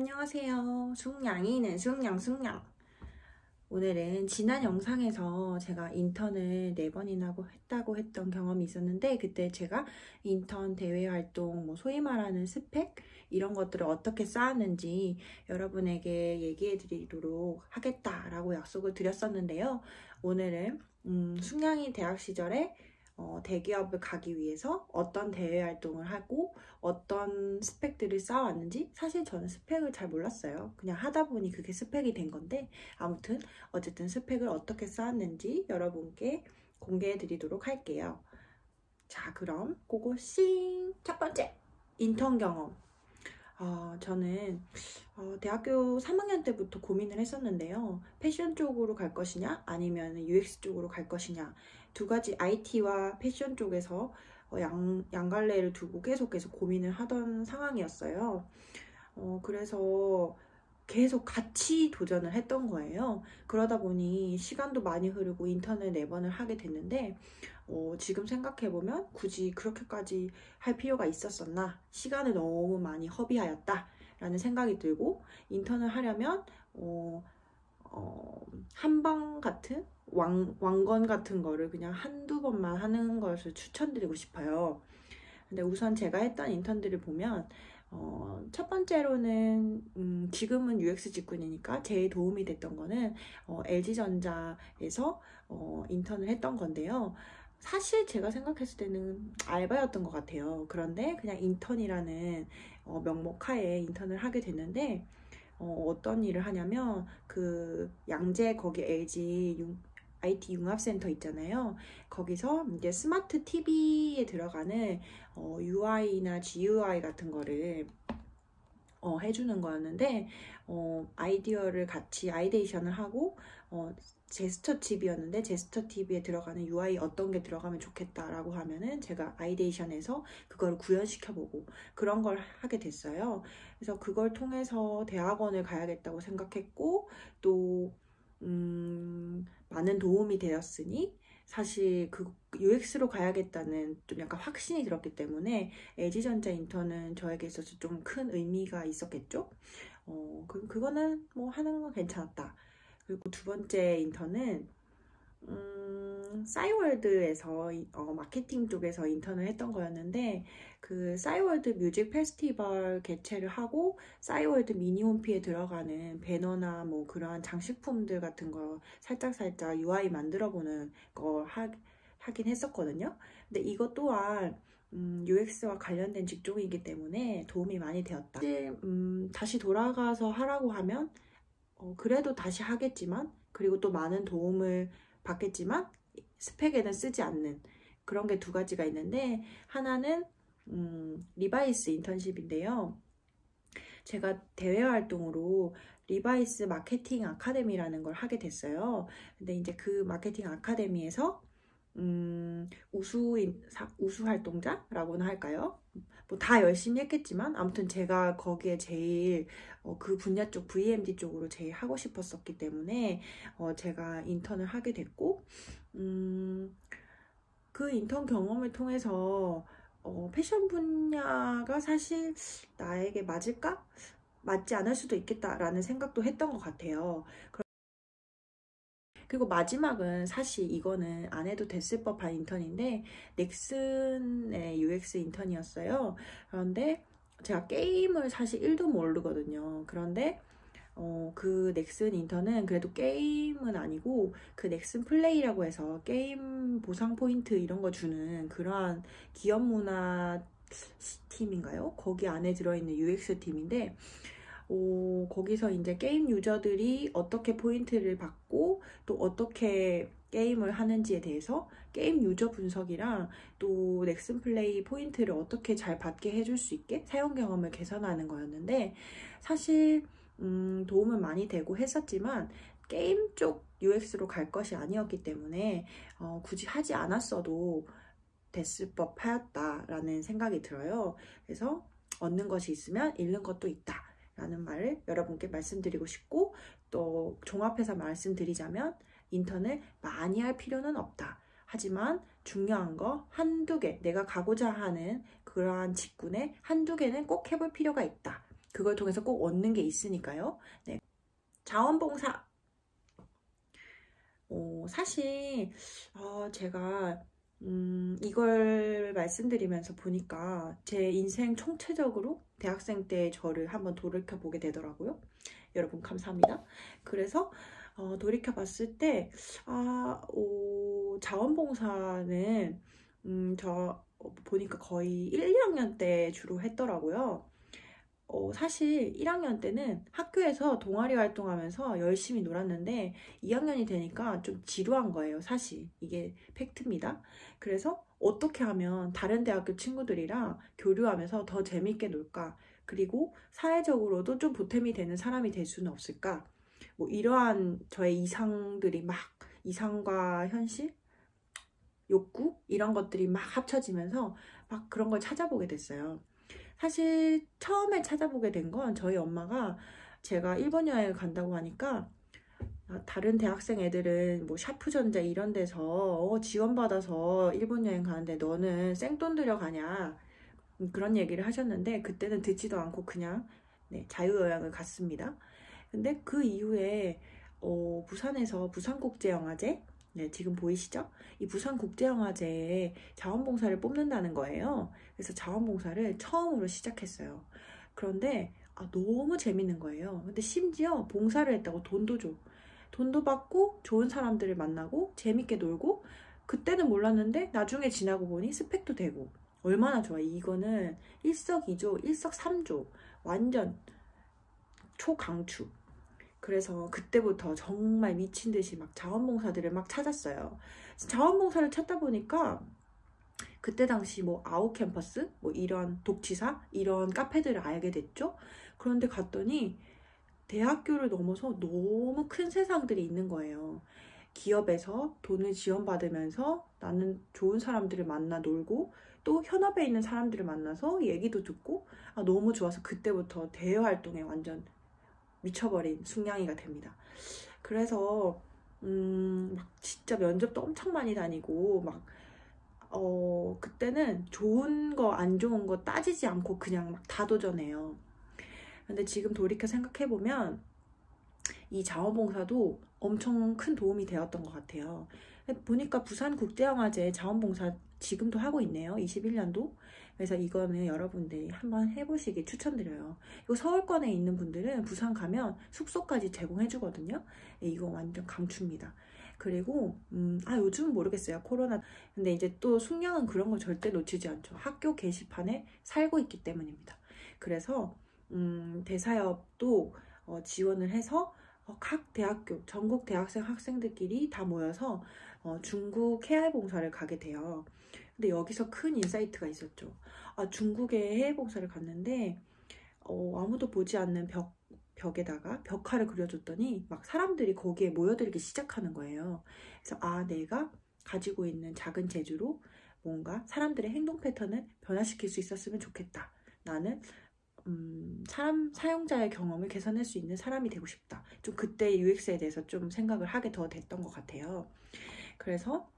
안녕하세요. 숭냥이는 숭냥. 오늘은 지난 영상에서 제가 인턴을 4번이나 했다고 했던 경험이 있었는데, 그때 제가 인턴 대외 활동, 소위 말하는 스펙 이런 것들을 어떻게 쌓았는지 여러분에게 얘기해 드리도록 하겠다라고 약속을 드렸었는데요. 오늘은 숭냥이 대학 시절에 대기업을 가기 위해서 어떤 대외 활동을 하고 어떤 스펙들을 쌓아왔는지, 사실 저는 스펙을 잘 몰랐어요. 그냥 하다 보니 그게 스펙이 된 건데, 아무튼 어쨌든 스펙을 어떻게 쌓았는지 여러분께 공개해 드리도록 할게요. 자, 그럼 고고싱! 첫 번째, 인턴 경험. 저는 대학교 3학년 때부터 고민을 했었는데요. 패션 쪽으로 갈 것이냐 아니면 UX 쪽으로 갈 것이냐, 두 가지 IT와 패션 쪽에서 양갈래를 두고 계속 고민을 하던 상황이었어요. 그래서 계속 같이 도전을 했던 거예요. 그러다 보니 시간도 많이 흐르고 인턴을 4번을 하게 됐는데, 지금 생각해보면 굳이 그렇게까지 할 필요가 있었었나, 시간을 너무 많이 허비하였다 라는 생각이 들고, 인턴을 하려면 한방 같은 왕건 같은 거를 그냥 한두 번만 하는 것을 추천드리고 싶어요. 근데 우선 제가 했던 인턴들을 보면 첫 번째로는 지금은 UX 직군이니까 제일 도움이 됐던 거는 LG전자에서 인턴을 했던 건데요. 사실 제가 생각했을 때는 알바였던 것 같아요. 그런데 그냥 인턴이라는 명목하에 인턴을 하게 됐는데, 어떤 일을 하냐면 그 양재 거기 LG IT 융합센터 있잖아요. 거기서 이제 스마트 TV에 들어가는 UI나 GUI 같은 거를 해주는 거였는데, 아이디어를 같이 아이데이션을 하고 제스처 TV였는데, 제스처 TV에 들어가는 UI 어떤 게 들어가면 좋겠다라고 하면은 제가 아이데이션에서 그걸 구현시켜보고 그런 걸 하게 됐어요. 그래서 그걸 통해서 대학원을 가야겠다고 생각했고, 또 많은 도움이 되었으니 사실 그 UX로 가야겠다는 좀 약간 확신이 들었기 때문에 LG전자 인턴은 저에게 있어서 좀 큰 의미가 있었겠죠. 그거는 하는 건 괜찮았다. 그리고 두 번째 인턴은 싸이월드에서 마케팅 쪽에서 인턴을 했던 거였는데, 그 싸이월드 뮤직 페스티벌 개최를 하고 싸이월드 미니홈피에 들어가는 배너나 그러한 장식품들 같은 거 살짝 UI 만들어 보는 걸 하긴 했었거든요. 근데 이것 또한 UX와 관련된 직종이기 때문에 도움이 많이 되었다. 사실 다시 돌아가서 하라고 하면 그래도 다시 하겠지만, 그리고 또 많은 도움을 받겠지만 스펙에는 쓰지 않는 그런 게 두 가지가 있는데, 하나는 리바이스 인턴십인데요. 제가 대외 활동으로 리바이스 마케팅 아카데미라는 걸 하게 됐어요. 근데 이제 그 마케팅 아카데미에서 우수 활동자라고나 할까요? 다 열심히 했겠지만, 아무튼 제가 거기에 제일 그 분야 쪽 VMD 쪽으로 제일 하고 싶었었기 때문에 제가 인턴을 하게 됐고, 그 인턴 경험을 통해서 패션 분야가 사실 나에게 맞을까? 맞지 않을 수도 있겠다라는 생각도 했던 것 같아요. 그리고 마지막은 사실 이거는 안 해도 됐을 법한 인턴인데, 넥슨의 UX 인턴이었어요. 그런데 제가 게임을 사실 1도 모르거든요. 그런데 그 넥슨 인턴은 그래도 게임은 아니고 그 넥슨 플레이라고 해서 게임 보상 포인트 이런 거 주는 그러한 기업 문화 팀인가요? 거기 안에 들어있는 UX 팀인데, 거기서 이제 게임 유저들이 어떻게 포인트를 받고 또 어떻게 게임을 하는지에 대해서 게임 유저 분석이랑 또 넥슨 플레이 포인트를 어떻게 잘 받게 해줄 수 있게 사용 경험을 개선하는 거였는데, 사실 도움은 많이 되고 했었지만 게임 쪽 UX로 갈 것이 아니었기 때문에 굳이 하지 않았어도 됐을 법하였다라는 생각이 들어요. 그래서 얻는 것이 있으면 잃는 것도 있다 라는 말을 여러분께 말씀드리고 싶고, 또 종합해서 말씀드리자면 인턴을 많이 할 필요는 없다. 하지만 중요한 거 한두 개, 내가 가고자 하는 그러한 직군에 한두 개는 꼭 해볼 필요가 있다. 그걸 통해서 꼭 얻는 게 있으니까요. 네. 자원봉사. 사실 제가 이걸 말씀드리면서 보니까 제 인생 총체적으로 대학생 때 저를 한번 돌이켜보게 되더라고요. 여러분 감사합니다. 그래서 돌이켜봤을 때 자원봉사는 저 보니까 거의 1, 2학년 때 주로 했더라고요. 사실 1학년 때는 학교에서 동아리 활동하면서 열심히 놀았는데 2학년이 되니까 좀 지루한 거예요. 사실 이게 팩트입니다. 그래서 어떻게 하면 다른 대학교 친구들이랑 교류하면서 더 재밌게 놀까? 그리고 사회적으로도 좀 보탬이 되는 사람이 될 수는 없을까? 뭐 이러한 저의 이상과 현실, 욕구 이런 것들이 막 합쳐지면서 막 그런 걸 찾아보게 됐어요. 사실 처음에 찾아보게 된 건 저희 엄마가 제가 일본 여행을 간다고 하니까 다른 대학생 애들은 뭐 샤프전자 이런 데서 지원받아서 일본 여행 가는데 너는 생돈 들여 가냐 그런 얘기를 하셨는데 그때는 듣지도 않고 그냥 자유여행을 갔습니다. 근데 그 이후에 부산에서 부산국제영화제 지금 보이시죠? 이 부산국제영화제에 자원봉사를 뽑는다는 거예요. 그래서 자원봉사를 처음으로 시작했어요. 그런데 너무 재밌는 거예요. 근데 심지어 봉사를 했다고 돈도 줘. 돈도 받고 좋은 사람들을 만나고 재밌게 놀고 그때는 몰랐는데 나중에 지나고 보니 스펙도 되고 얼마나 좋아. 이거는 일석이조, 일석삼조 완전 초강추. 그래서 그때부터 정말 미친 듯이 막 자원봉사들을 막 찾았어요. 자원봉사를 찾다 보니까 그때 당시 뭐 아웃캠퍼스, 뭐 이런 독치사, 이런 카페들을 알게 됐죠. 그런데 갔더니 대학교를 넘어서 너무 큰 세상들이 있는 거예요. 기업에서 돈을 지원받으면서 나는 좋은 사람들을 만나 놀고 또 현업에 있는 사람들을 만나서 얘기도 듣고 너무 좋아서 그때부터 대외 활동에 완전 미쳐버린 숙냥이가 됩니다. 그래서 막 진짜 면접도 엄청 많이 다니고 막 그때는 좋은 거 안 좋은 거 따지지 않고 그냥 막 다 도전해요. 근데 지금 돌이켜 생각해보면 이 자원봉사도 엄청 큰 도움이 되었던 것 같아요. 보니까 부산국제영화제 자원봉사 지금도 하고 있네요. 21년도. 그래서 이거는 여러분들이 한번 해보시길 추천드려요. 이거 서울권에 있는 분들은 부산 가면 숙소까지 제공해 주거든요. 이거 완전 강추입니다. 그리고 요즘은 모르겠어요. 코로나. 근데 이제 또 숙녀는 그런 거 절대 놓치지 않죠. 학교 게시판에 살고 있기 때문입니다. 그래서 대사협도 지원을 해서 각 대학교, 전국 대학생 학생들끼리 다 모여서 중국 해외봉사를 가게 돼요. 근데 여기서 큰 인사이트가 있었죠. 중국에 해외봉사를 갔는데 아무도 보지 않는 벽에다가 벽화를 그려줬더니 막 사람들이 거기에 모여들기 시작하는 거예요. 그래서 내가 가지고 있는 작은 재주로 뭔가 사람들의 행동 패턴을 변화시킬 수 있었으면 좋겠다. 나는 사용자의 경험을 개선할 수 있는 사람이 되고 싶다. 좀 그때 UX에 대해서 좀 생각을 하게 더 됐던 것 같아요. 그래서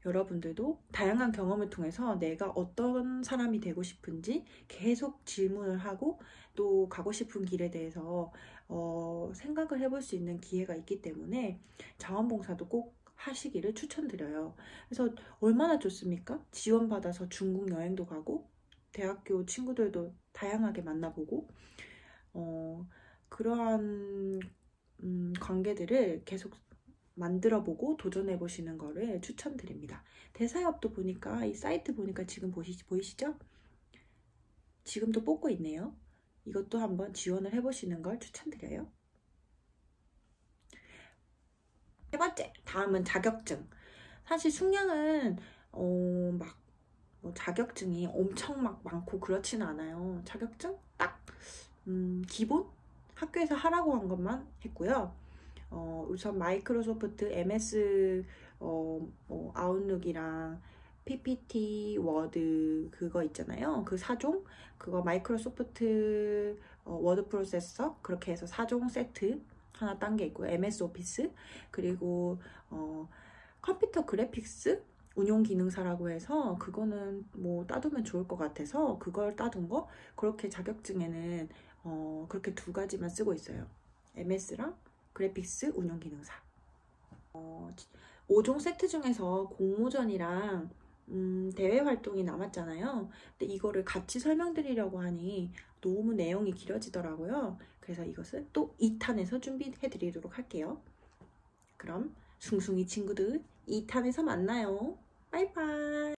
여러분들도 다양한 경험을 통해서 내가 어떤 사람이 되고 싶은지 계속 질문을 하고 또 가고 싶은 길에 대해서 생각을 해볼 수 있는 기회가 있기 때문에 자원봉사도 꼭 하시기를 추천드려요. 그래서 얼마나 좋습니까? 지원받아서 중국 여행도 가고 대학교 친구들도 다양하게 만나보고 그러한 관계들을 계속 만들어보고 도전해보시는 거를 추천드립니다. 대사협도 보니까 이 사이트 보니까 지금 보이시죠? 지금도 뽑고 있네요. 이것도 한번 지원을 해보시는 걸 추천드려요. 세 번째, 다음은 자격증. 사실 숙량은 자격증이 엄청 막 많고 그렇지는 않아요. 자격증 딱 기본 학교에서 하라고 한 것만 했고요. 우선 마이크로소프트 MS 아웃룩이랑 PPT, 워드 그거 있잖아요. 그 4종 그거 마이크로소프트 워드 프로세서 그렇게 해서 4종 세트 하나 딴 게 있고요. MS 오피스 그리고 컴퓨터 그래픽스 운용기능사라고 해서 그거는 뭐 따두면 좋을 것 같아서 그걸 따둔 거. 그렇게 자격증에는 그렇게 두 가지만 쓰고 있어요. MS랑 그래픽스 운용기능사. 5종 세트 중에서 공모전이랑 대회 활동이 남았잖아요. 근데 이거를 같이 설명드리려고 하니 너무 내용이 길어지더라고요. 그래서 이것을 또 2탄에서 준비해 드리도록 할게요. 그럼 숭숭이 친구들 2탄에서 만나요. 바이바이.